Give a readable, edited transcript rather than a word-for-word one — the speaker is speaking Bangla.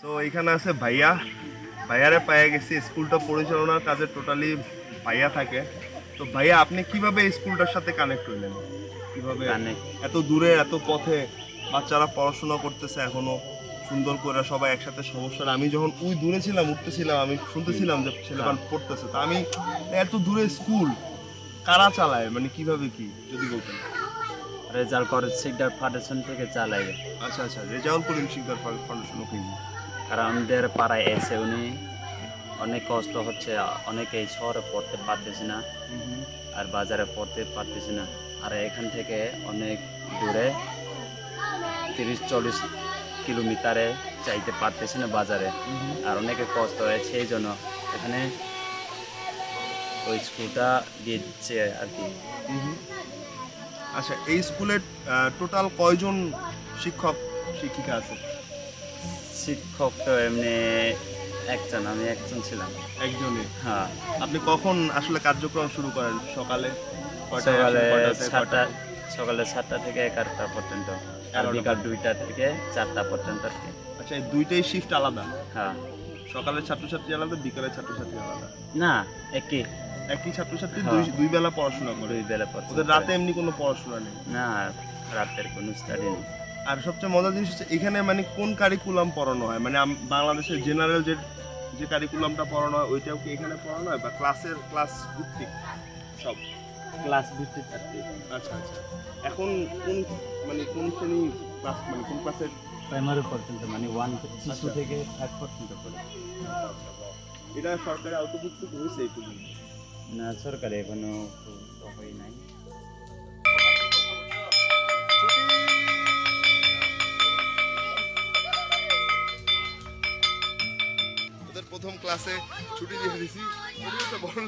তো এখানে আছে ভাইয়া, ভাইয়ারে পাইয়া গেছি। স্কুলটা পরিচালনার কাজে টোটালি ভাইয়া থাকে। তো ভাইয়া আপনি কিভাবে এই স্কুলটার সাথে কানেক্ট হইলেন? কিভাবে কানেক্ট এত দূরে এত পথে বাচ্চারা পড়াশোনা করতেছে এখনো সুন্দর করে সবাই একসাথে সমস্যা না। আমি যখন ওই দূরে ছিলাম উঠতেছিলাম আমি শুনতেছিলাম যে ছেলেমান পড়তেছে, তা আমি এত দূরে স্কুল কারা চালায়, মানে কিভাবে কি যদি বলতেন। রেজাল্ট করে সিকদার ফাউন্ডেশন থেকে চালাই। আচ্ছা আচ্ছা, রেজাউল করিম শিকদার ফাউন্ডেশন, ওকে। কারণ আমাদের পাড়ায় এসে উনি অনেক কষ্ট হচ্ছে, অনেকে এই শহরে পড়তে পারতেছে না আর বাজারে পড়তে পারতেছে না। আর এখান থেকে অনেক দূরে 30-40 কিলোমিটারে চাইতে পারতেছে না বাজারে, আর অনেকে কষ্ট হয়, সেই জন্য এখানে ওই স্কুলটা দিয়ে দিচ্ছে আর কি। আচ্ছা, এই স্কুলে টোটাল কয়জন শিক্ষক শিক্ষিকা আছে? শিক্ষক তো এমনি একজন, আমি একজন ছিলাম। একজনই? হ্যাঁ, আপনি কখন আসলে কার্যক্রম শুরু করেন? সকালে কয়টায় আসেন, সকালে কয়টা থেকে 7টা, কয়টা? সকালে 7টা থেকে 11টা পর্যন্ত, আর 11টা বিকাল 2টা থেকে 4টা পর্যন্ত আর কি। আচ্ছা, এই দুইটাই শিফট আলাদা? হ্যাঁ, সকালের ছাত্রছাত্রী আলাদা, বিকালের ছাত্রছাত্রী আলাদা? না একই, একই ছাত্রছাত্রী হ্যাঁ। দুই বেলা পড়াশোনা করে? 2 বেলা পর্যন্ত। ওদের রাতে এমনি কোনো পড়াশোনা নেই? না, রাতের কোনো স্টাডি নেই। আর সবচেয়ে মজার জিনিস হচ্ছে এখানে মানে কোন কারিকুলাম পড়ানো হয়, মানে বাংলাদেশের জেনারেল যে যে কারিকুলামটা পড়ানো হয় ওইটাও কি এখানে পড়ানো হয়, বা ক্লাস ভিত্তিক সব? ক্লাস ভিত্তিক আর কি। আচ্ছা আচ্ছা। এখন কোন মানে কোন শ্রেণী ক্লাস, মানে কোন ক্লাসের? প্রাইমারি পর্যন্ত, মানে 1 শিশু আচ্ছা। থেকে 5 পর্যন্ত পড়ে। এটা সরকারি আওতাভুক্ত হয়েছে এই পর্যন্ত? না, সরকারি এখনো তো হয় নাই। ওদের প্রথম ক্লাসে ছুটি দিয়ে দিয়েছি, বড়